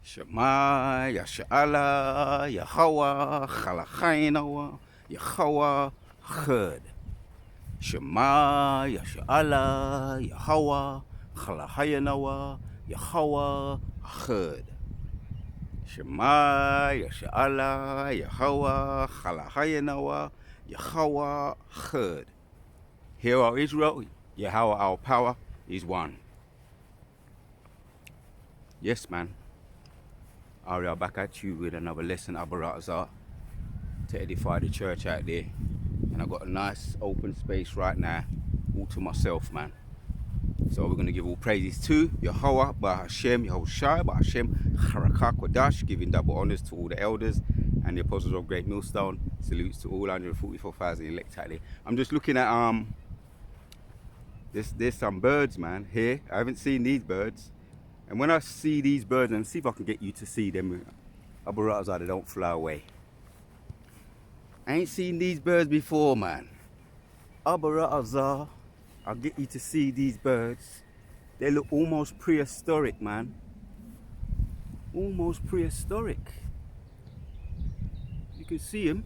Shema Yasha'ala Yahweh Chalachainawa Yahweh Chad. Shema Yasha'ala Yahweh Chalachainawa Yahweh Chad. Shema Yasha'ala Yahweh Chalachainawa Yahweh Chad. Hear, O Israel, Yahweh our power is one. Yes, man. Ari, I'm back at you with another lesson, Abarazar, to edify the church out there. And I've got a nice open space right now, all to myself, man. So we're going to give all praises to Yahweh, Bahashem, Yahushai, Bahashem, Harakah Kodash, giving double honors to all the elders and the apostles of Great Millstone. Salutes to all 144,000 elect out there. I'm just looking at, there's some birds, man, here. I haven't seen these birds. And when I see these birds, and see if I can get you to see them, Abarazar, they don't fly away. I ain't seen these birds before, man. Abarazar, I'll get you to see these birds. They look almost prehistoric, man. Almost prehistoric. You can see them.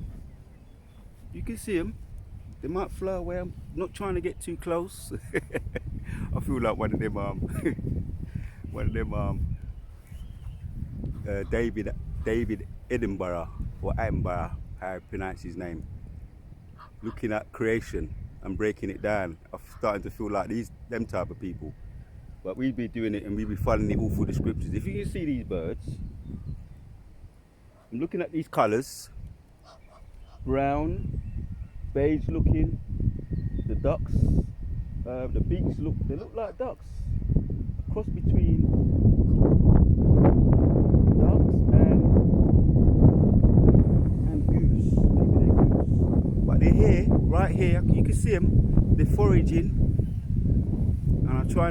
You can see them. They might fly away. I'm not trying to get too close. I feel like one of them, David Edinburgh, or Attenborough, how I pronounce his name. Looking at creation and breaking it down. I'm starting to feel like them type of people. But we'd be doing it and we'd be following it all through the scriptures. If you can see these birds, I'm looking at these colours. Brown, beige looking, the ducks, the beaks they look like ducks. A cross between ducks and goose. Maybe they're goose. But they're here, right here. You can see them. They're foraging. And I try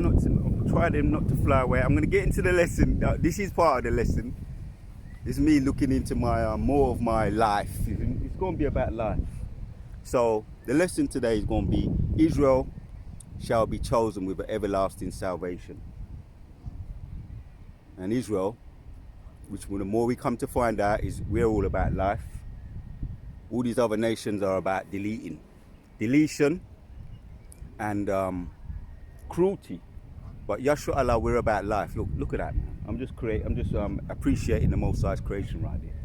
them not to fly away. I'm going to get into the lesson. This is part of the lesson. It's me looking into my more of my life. It's going to be about life. So the lesson today is going to be Israel shall be chosen with an everlasting salvation. And Israel, which the more we come to find out, is we're all about life. All these other nations are about deletion and cruelty. But Yahshua Allah, we're about life. Look at that, man. I'm just appreciating the Most High's creation right there.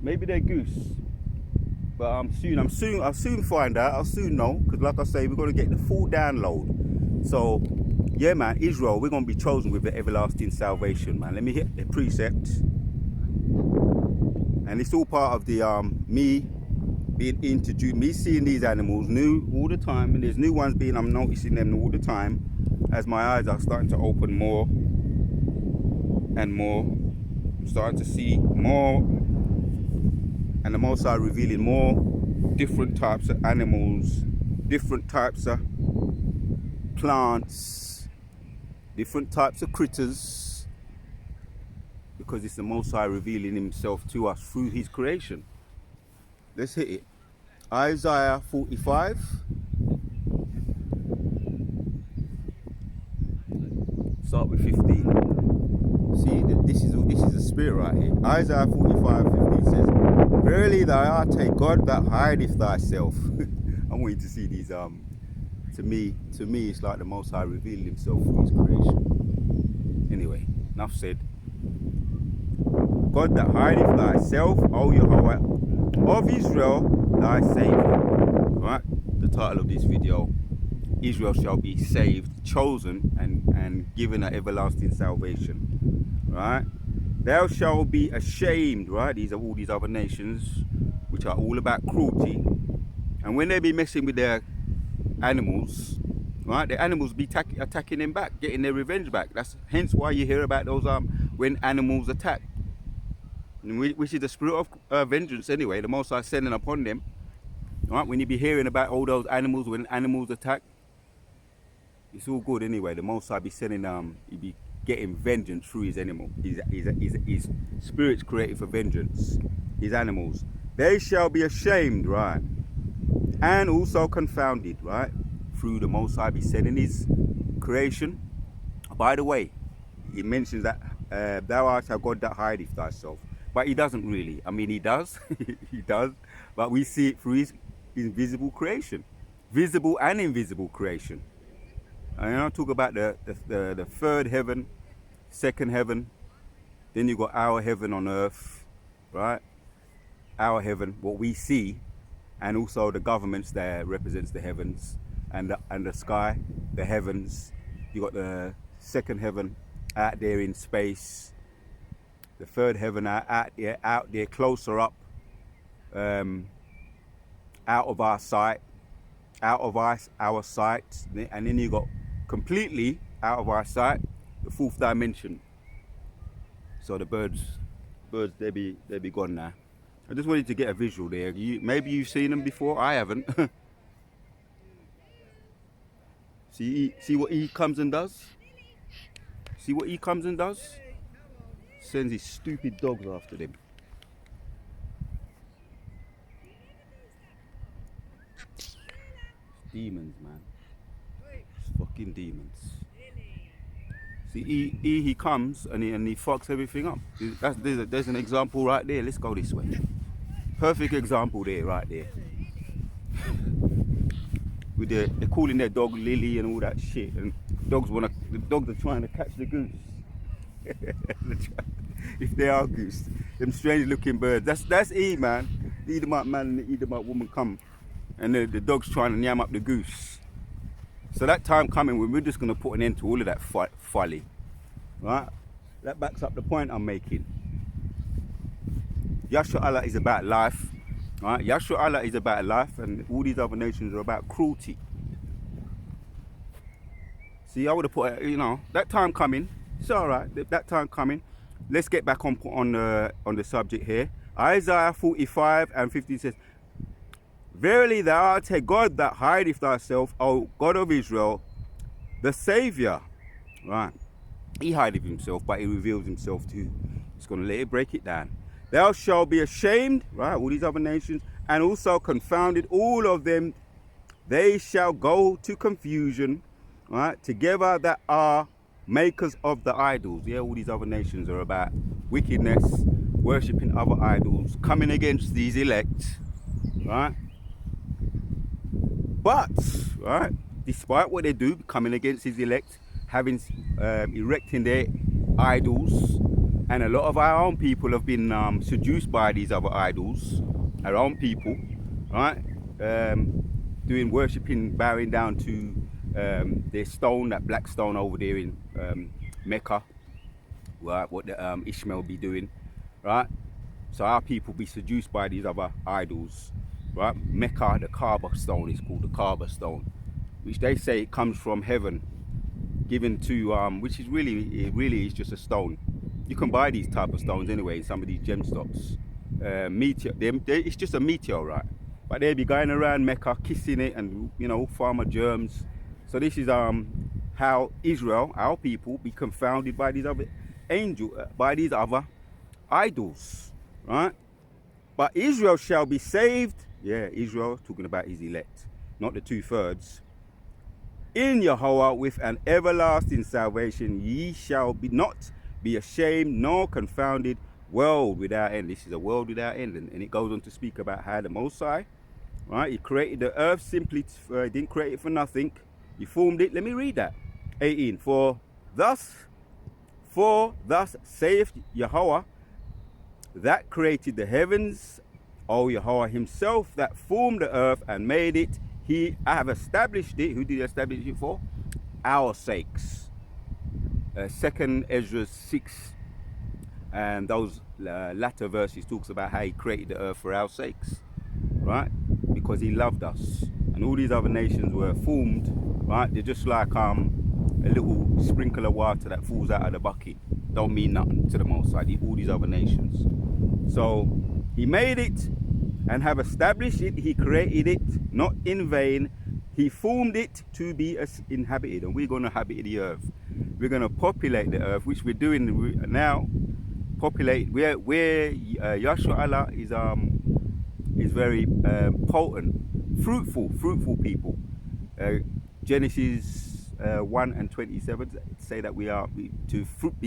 Maybe they're goose, but I'll soon find out. I'll soon know, because like I say, we're going to get the full download. So yeah, man, Israel, we're going to be chosen with the everlasting salvation, man. Let me hit the precept. And it's all part of the me being introduced, me seeing these animals new all the time, and there's new ones I'm noticing them all the time as my eyes are starting to open more and more. I'm starting to see more, and the Most High revealing more different types of animals, different types of plants, different types of critters, because it's the Most High revealing himself to us through his creation. Let's hit it. Isaiah 45. Start with 15. See, this is the spirit right here. Isaiah 45:15 says, "Verily thou art a God that hideth thyself." I want you to see these. To me, it's like the Most High revealing himself through his creation. Anyway, enough said. God that hideth thyself, O Yahweh of Israel, thy Savior. Right? The title of this video: Israel shall be saved, chosen, and given an everlasting salvation. Right? Thou shalt be ashamed. Right? These are all these other nations, which are all about cruelty. And when they be messing with their animals, right, the animals be attacking them back, getting their revenge back. That's hence why you hear about those when animals attack, which is the spirit of vengeance anyway, the Most High sending upon them. Right, when you be hearing about all those animals, when animals attack, it's all good anyway. The Most High be sending he be getting vengeance through his animal. His spirit's created for vengeance. His animals, they shall be ashamed, right, and also confounded, right, through the Most High be sending his creation. By the way, he mentions that thou art a God that hideth thyself. But he doesn't really. I mean, he does. He does. But we see it through his invisible creation. Visible and invisible creation. And I talk about the third heaven, second heaven. Then you got our heaven on earth, right? Our heaven, what we see, and also the governments that represents the heavens and the sky, the heavens. You got the second heaven out there in space, the third heaven out there closer up, out of our sight, out of our sight, and then you got completely out of our sight, the fourth dimension. So the birds they be gone now. I just wanted to get a visual there. Maybe you've seen them before. I haven't. See what he comes and does? See what he comes and does? Sends his stupid dogs after them. It's demons, man. It's fucking demons. See, he comes and he fucks everything up. There's an example right there. Let's go this way. Perfect example there, right there. With they're calling their dog Lily and all that shit, and the dogs are trying to catch the goose. If they are goose, them strange looking birds. That's E, man. The Edomite man and the Edomite woman come, and the dog's trying to yam up the goose. So that time coming when we're just gonna put an end to all of that folly, right? That backs up the point I'm making. Yahshua Allah is about life, right? Yahshua Allah is about life, and all these other nations are about cruelty. See, I would have put, that time coming. It's all right. That time coming. Let's get back on the subject here. Isaiah 45 and 15 says, "Verily thou art a God that hideth thyself, O God of Israel, the Savior." Right. He hideth himself, but he reveals himself too. He's going to let it break it down. "Thou shalt be ashamed," right, all these other nations, "and also confounded, all of them. They shall go to confusion," right, "together that are makers of the idols." Yeah, all these other nations are about wickedness, worshipping other idols, coming against these elect, right? But, right, despite what they do, coming against his elect, having erecting their idols, and a lot of our own people have been seduced by these other idols, our own people, right? Doing worshipping, bowing down to their stone, that black stone over there in Mecca, right? What the Ishmael be doing, right? So our people be seduced by these other idols, right? Mecca, the Kaaba stone is called the Kaaba stone, which they say it comes from heaven, given to which is really is just a stone. You can buy these type of stones anyway in some of these gem stocks. It's just a meteorite, but they be going around Mecca kissing it, and farmer germs. So this is how Israel, our people, be confounded by these other by these other idols, right? But Israel shall be saved. Yeah, Israel, talking about his elect, not the 2/3. "In Yahweh with an everlasting salvation, ye shall not be ashamed nor confounded, world without end." This is a world without end, and it goes on to speak about how the Most High, right, he created the earth simply, he didn't create it for nothing. He formed it. Let me read that. 18. For thus saith Yahweh that created the heavens, O Yahweh himself that formed the earth and made it. I have established it. Who did he establish it for? Our sakes. 2nd Ezra 6, and those latter verses talks about how he created the earth for our sakes, right? Because he loved us. And all these other nations were formed, right? They're just like a little sprinkle of water that falls out of the bucket. Don't mean nothing to the Most High, all these other nations. So he made it and have established it. He created it not in vain. He formed it to be inhabited, and we're going to inhabit the earth. We're going to populate the earth, which we're doing now. Populate where Yahshua Allah is very potent, fruitful people. Genesis 1 and 27 say that we are be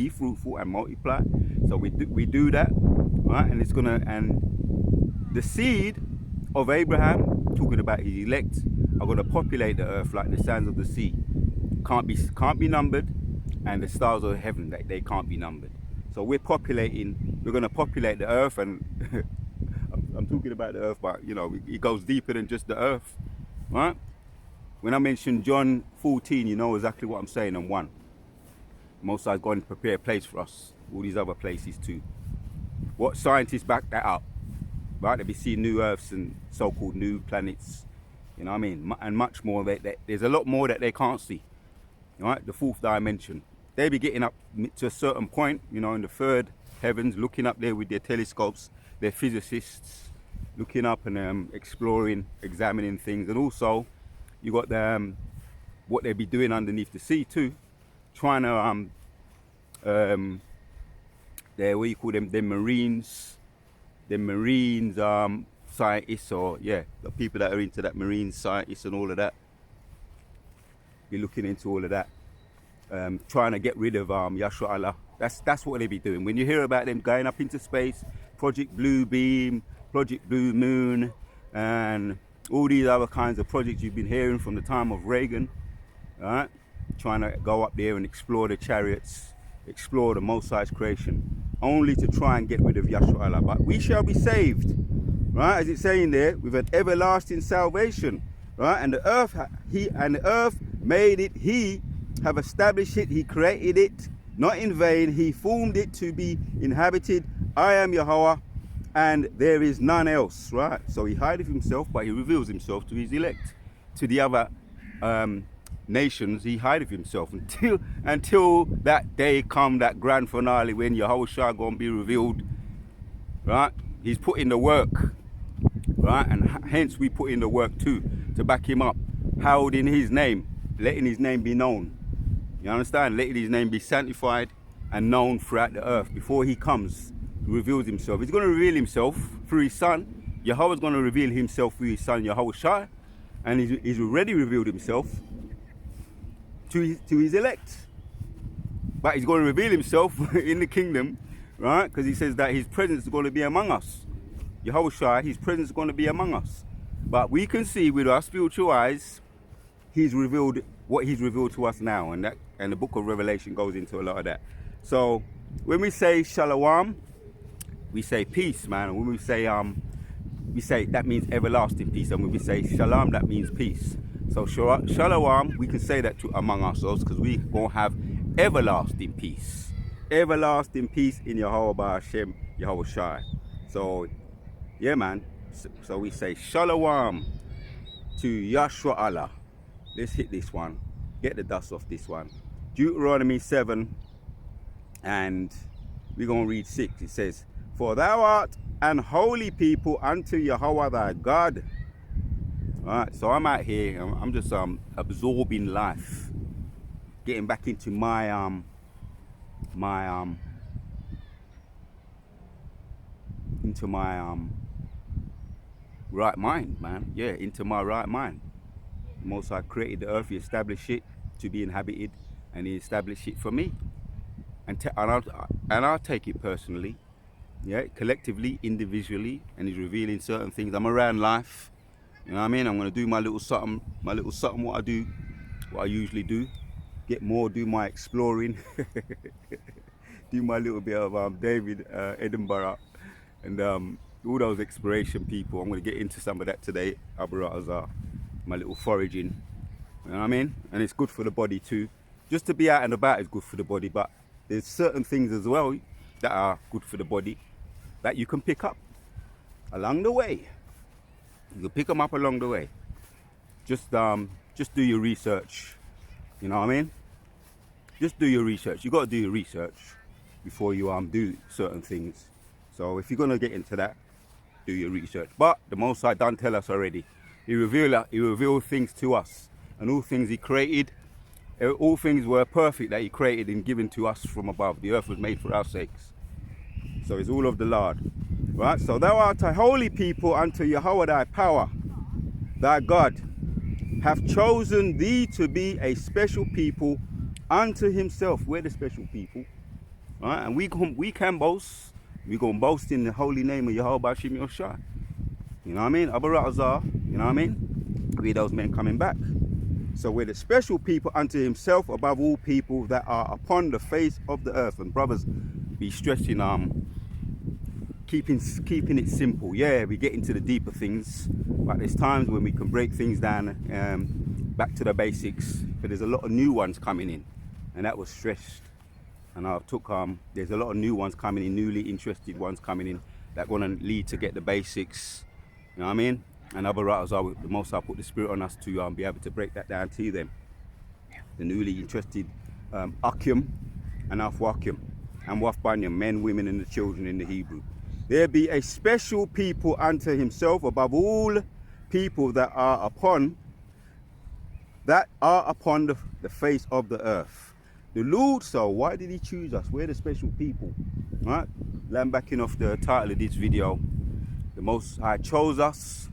fruitful and multiply. So we do that, right? And it's gonna, and the seed of Abraham, talking about his elect, are gonna populate the earth like the sands of the sea. Can't be numbered, and the stars of heaven, they can't be numbered. So we're gonna populate the earth, and I'm talking about the earth, but you know, it goes deeper than just the earth, right? When I mention John 14, you know exactly what I'm saying. And 1, Most High's going to prepare a place for us, all these other places too. What scientists back that up, right? They'll be seeing new earths and so-called new planets, you know what I mean? And much more. There's a lot more that they can't see, right? The 4th dimension. They be getting up to a certain point, you know, in the 3rd heavens, looking up there with their telescopes. They're physicists looking up and exploring, examining things. And also, you got the what they be doing underneath the sea too, trying to what you call them, the marines scientists, or yeah, the people that are into that, marine scientists and all of that, be looking into all of that, trying to get rid of Yashua Allah. That's what they be doing. When you hear about them going up into space, Project Blue Beam, Project Blue Moon, and all these other kinds of projects you've been hearing from the time of Reagan, right? Trying to go up there and explore the chariots, explore the Most High's creation, only to try and get rid of Yashua Allah. But we shall be saved, right? As it's saying there, with an everlasting salvation, right? And the earth, the earth made it. He have established it. He created it, not in vain. He formed it to be inhabited. I am Yahweh, and there is none else, right? So he hideth himself, but he reveals himself to his elect. To the other nations, he hideth himself until that day come, that grand finale, when Yahushua gonna be revealed, right? He's put in the work, right? And hence we put in the work too, to back him up, heralding his name, letting his name be known. You understand? Letting his name be sanctified and known throughout the earth before he comes. Reveals himself. He's going to reveal himself through his son. Yahweh's going to reveal himself through his son Yahushua, and he's already revealed himself to his elect. But he's going to reveal himself in the kingdom, right? Because he says that his presence is going to be among us. Yahushua, his presence is going to be among us. But we can see with our spiritual eyes, he's revealed what he's revealed to us now, and the book of Revelation goes into a lot of that. So when we say shalom, we say peace, man. And when we say that means everlasting peace. And when we say shalom, that means peace. So shalom, we can say that among ourselves, because we gonna have everlasting peace. Everlasting peace in Yahweh Ba'Hashem, Yahweh Shai. So yeah, man. So we say shalom to Yashua Allah. Let's hit this one. Get the dust off this one. Deuteronomy 7, and we're gonna read 6. It says, "For thou art an holy people unto Yahweh thy God." Alright, so I'm out here, I'm just absorbing life, getting back into my right mind, man. Yeah, into my right mind. The Most High created the earth, he established it to be inhabited, and he established it for me. And I'll take it personally. Yeah, collectively, individually, and he's revealing certain things. I'm around life, you know what I mean? I'm gonna do my little something, what I usually do. Get more, do my exploring, do my little bit of David Edinburgh, and all those exploration people. I'm gonna get into some of that today. My little foraging, you know what I mean? And it's good for the body too. Just to be out and about is good for the body, but there's certain things as well that are good for the body that you can pick up along the way. You can pick them up along the way. Just do your research. You know what I mean? Just do your research. You got to do your research before you do certain things. So if you're gonna get into that, do your research. But the Most High done tell us already. He revealed things to us, and all things he created. All things were perfect that he created and given to us from above. The earth was made for our sakes. So it's all of the Lord. Right? So thou art a holy people unto Yahweh thy power, thy God. hath chosen thee to be a special people unto himself. We're the special people. Right? And we can boast. We're going to boast in the holy name of Yahweh Shem Yoshai. You know what I mean? Abba Ratazar, you know what I mean? We those men coming back. So we're the special people unto himself above all people that are upon the face of the earth. And brothers, be stressing keeping it simple. Yeah, we get into the deeper things, but there's times when we can break things down back to the basics. But there's a lot of new ones coming in, and that was stressed. And I took there's a lot of new ones coming in, newly interested ones coming in that are going to lead to get the basics. You know what I mean? And other writers are the most I put the spirit on us to be able to break that down to them. The newly interested Akim and Afwakim and Wafbanyam, men, women, and the children in the Hebrew. There be a special people unto himself above all people that are upon the face of the earth. The Lord, so why did he choose us? We're the special people. Right? Land backing off the title of this video. The Most High chose us,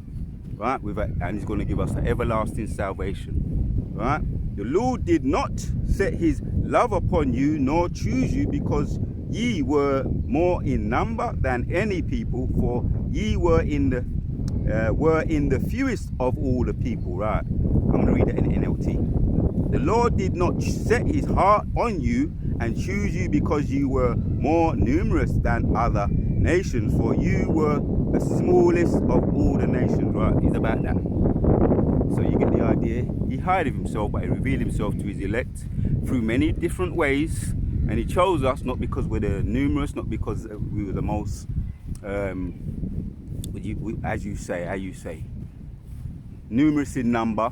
right? And he's going to give us an everlasting salvation. Right? The Lord did not set his love upon you, nor choose you, because ye were more in number than any people, for ye were in the fewest of all the people. Right? I'm going to read it in NLT. The Lord did not set his heart on you and choose you because you were more numerous than other nations, for you were the smallest of all the nations. Right? He's about that. So you get the idea. He hid himself, but he revealed himself to his elect through many different ways. And he chose us not because we're the numerous, not because we were the most, how you say, numerous in number,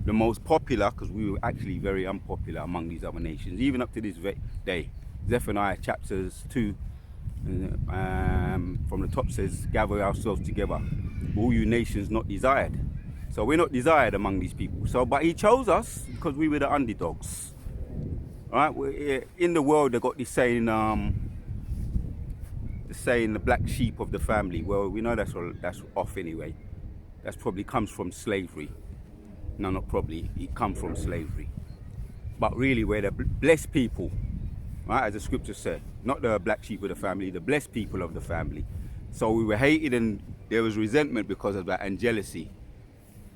the most popular, because we were actually very unpopular among these other nations, even up to this day. Zephaniah chapters 2, from the top says, gather ourselves together, all you nations not desired. So we're not desired among these people. So, but he chose us because we were the underdogs. All right, in the world they got this saying, the black sheep of the family. Well, we know that's off anyway. That probably comes from slavery. No, not probably. It comes from slavery. But really, we're the blessed people, right? As the scriptures say, not the black sheep of the family, the blessed people of the family. So we were hated, and there was resentment because of that, and jealousy.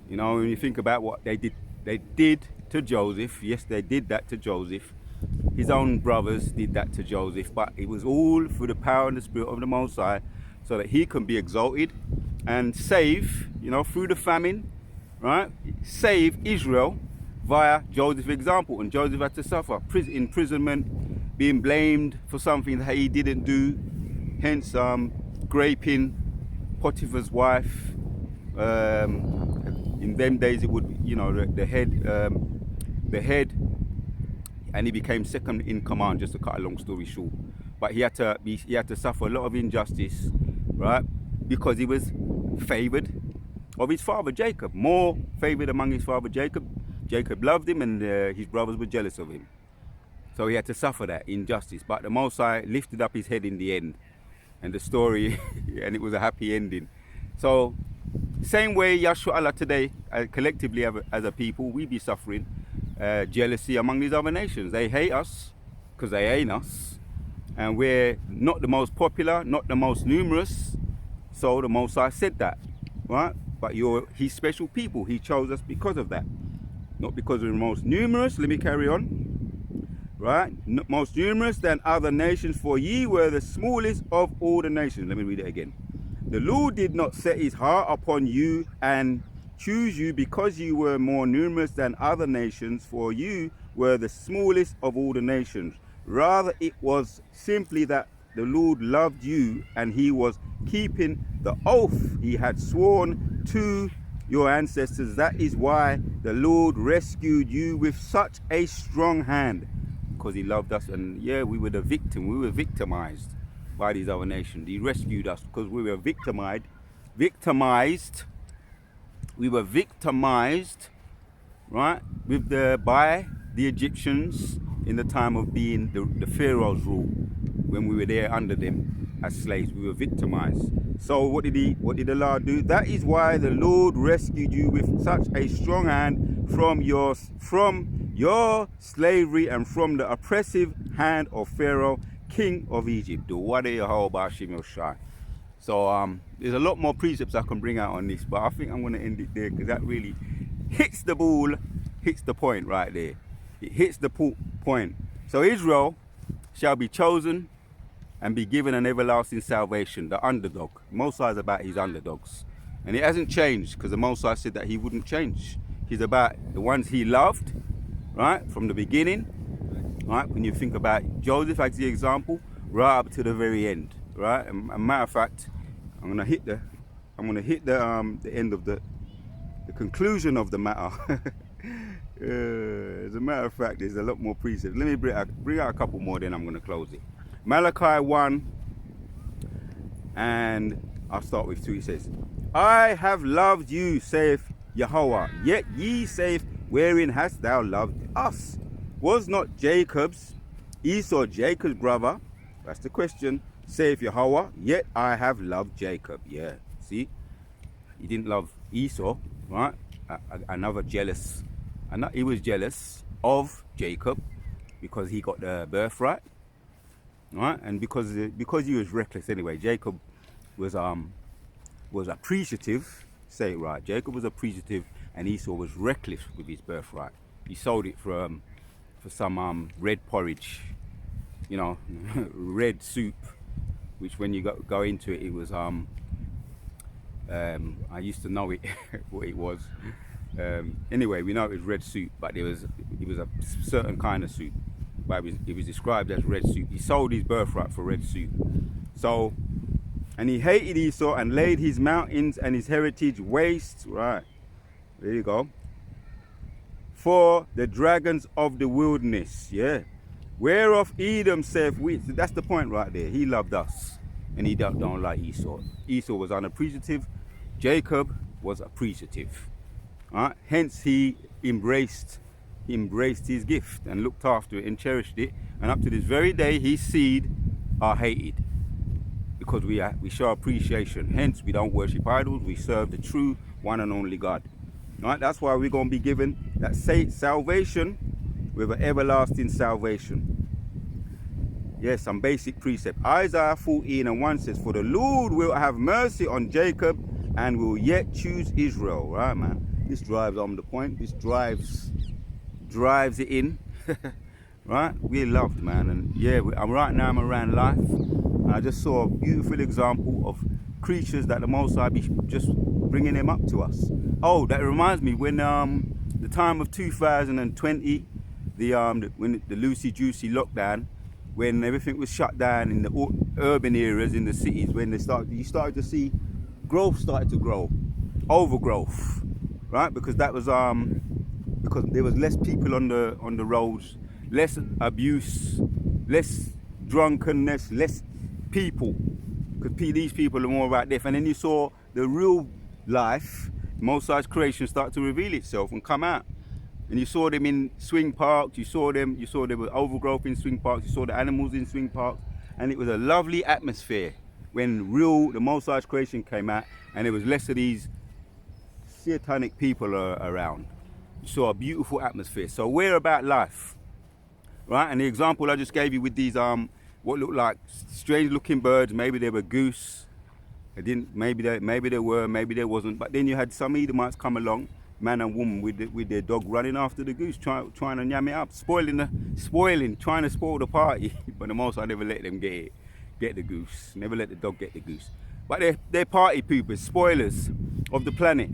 You know, when you think about what they did to Joseph. Yes, they did that to Joseph. His own brothers did that to Joseph, but it was all through the power and the spirit of the Most High, so that he can be exalted and save, you know, through the famine, right? Save Israel via Joseph's example. And Joseph had to suffer imprisonment, being blamed for something that he didn't do, hence raping Potiphar's wife. In them days it would, you know, the head, and he became second in command, just to cut a long story short. But he had to suffer a lot of injustice, right? Because he was favored of his father Jacob, more favored among his father Jacob. Jacob loved him, and his brothers were jealous of him. So he had to suffer that injustice. But the Most High lifted up his head in the end, and the story, and it was a happy ending. So same way, Yahshua Allah today, collectively as a people, we be suffering jealousy among these other nations. They hate us because they ain't us, and we're not the most popular, not the most numerous. So the Most High said that, right? But you're his special people. He chose us because of that, not because we're the most numerous. Let me carry on, right? Most numerous than other nations, for ye were the smallest of all the nations. Let me read it again. The Lord did not set his heart upon you and choose you because you were more numerous than other nations, for you were the smallest of all the nations. Rather, it was simply that the Lord loved you, and he was keeping the oath he had sworn to your ancestors. That is why the Lord rescued you with such a strong hand, because he loved us. And yeah, we were the victim. We were victimized by these other nations. He rescued us because we were victimized. We were victimized, right, by the Egyptians in the time of being the Pharaoh's rule. When we were there under them as slaves, we were victimized. So what did the Lord do? That is why the Lord rescued you with such a strong hand from your slavery and from the oppressive hand of Pharaoh, king of Egypt. The Wadi Yehovah Shem Yoshai. So there's a lot more precepts I can bring out on this, but I think I'm going to end it there because that really hits the ball, hits the point right there. It hits the point. So Israel shall be chosen and be given an everlasting salvation, the underdog. Most High is about his underdogs. And it hasn't changed because the Most High said that he wouldn't change. He's about the ones he loved, right, from the beginning. Right, when you think about Joseph as the example, right up to the very end. Right, and matter of fact, I'm gonna hit the end of the conclusion of the matter. As a matter of fact, there's a lot more precepts. Let me bring out a couple more, then I'm gonna close it. Malachi 1, and I'll start with 2. It says, I have loved you, saith Yahweh, yet ye say, wherein hast thou loved us? Was not Esau Jacob's brother? That's the question. Saith Yahweh, yet I have loved Jacob. Yeah, see, he didn't love Esau, right? Another jealous, he was jealous of Jacob because he got the birthright, right? And because he was reckless anyway. Jacob was appreciative. Say it right. Jacob was appreciative, and Esau was reckless with his birthright. He sold it for some red porridge, you know, red soup. Which when you go into it, it was I used to know it what it was. Anyway, we know it was red soup, but it was a certain kind of soup. But it was described as red soup. He sold his birthright for red soup. So, and he hated Esau and laid his mountains and his heritage waste. Right, there you go. For the dragons of the wilderness, yeah. Whereof Edom saith we. So that's the point right there. He loved us, and he don't like Esau. Esau was unappreciative. Jacob was appreciative. Hence he embraced his gift and looked after it and cherished it. And up to this very day, his seed are hated because we show appreciation. Hence we don't worship idols. We serve the true one and only God. Right? That's why we're going to be given that salvation with an everlasting salvation. Yes, some basic precept. Isaiah 14:1 says, for the Lord will have mercy on Jacob and will yet choose Israel. Right, man? This drives on the point. This drives it in. Right? We're loved, man. And yeah, right now I'm around life. And I just saw a beautiful example of creatures that the Most High be just bringing them up to us. Oh, that reminds me, when the time of 2020, when the loosey-goosey lockdown, when everything was shut down in the urban areas, in the cities, when you started to see growth started to grow, overgrowth, right? Because that was because there was less people on the roads, less abuse, less drunkenness, less people, because these people are more about death. And then you saw the real life, Most High's creation, start to reveal itself and come out. And you saw them in swing parks, you saw them with overgrowth in swing parks, you saw the animals in swing parks, and it was a lovely atmosphere when the Most High's creation came out, and there was less of these satanic people around. You saw a beautiful atmosphere. So we're about life, right? And the example I just gave you with these what looked like strange looking birds, maybe they were goose, maybe they were, maybe they wasn't. But then you had some Edomites come along, man and woman with their dog running after the goose, trying to yam it up, trying to spoil the party. But the Most High never let them get the goose, never let the dog get the goose. But they're party poopers, spoilers of the planet.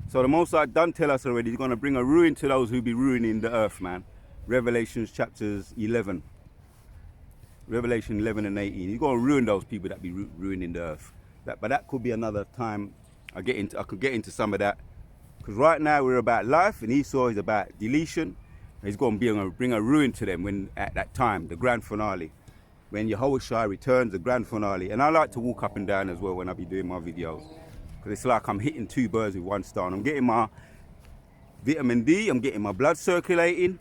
So the Most High done tell us already, he's going to bring a ruin to those who be ruining the earth, man. Revelation 11 and 18. He's going to ruin those people that be ruining the earth. But that could be another time. I could get into some of that. Because right now we're about life, and Esau is about deletion. He's going to bring a ruin to them when at that time, the grand finale. When Yahushua returns, the grand finale. And I like to walk up and down as well when I be doing my videos. Because it's like I'm hitting two birds with one stone. I'm getting my vitamin D, I'm getting my blood circulating.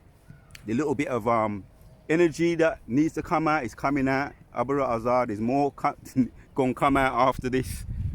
The little bit of energy that needs to come out is coming out. Abara Azar, there's more going to come out after this.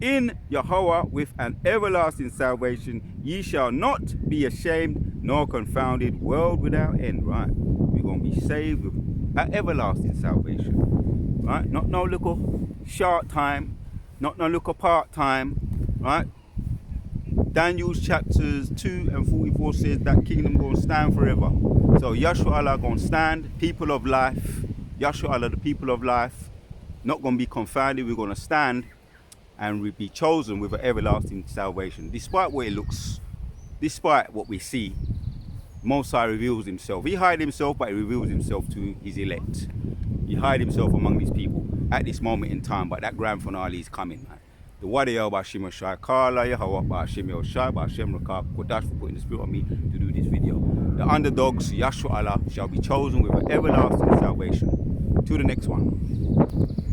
in Yahweh with an everlasting salvation. Ye shall not be ashamed nor confounded, world without end. Right? We're going to be saved with an everlasting salvation. Right? Not no little short time, not no little part time. Right? Daniel's chapters 2 and 44 says that kingdom going to stand forever. So Yahshua Allah going to stand, people of life. Yahshua Allah, the people of life, not going to be confounded. We're going to stand and we be chosen with an everlasting salvation. Despite what it looks, despite what we see, Most High reveals himself. He hide himself, but he reveals himself to his elect. He hide himself among these people at this moment in time, but that grand finale is coming, man. The Wadiyah Bashim Shai, Kala Yahweh Bashim Shai, Bashim Rakab, Kodash for putting the spirit on me to do this video. The underdogs, Yahshua Allah, shall be chosen with an everlasting salvation. To the next one.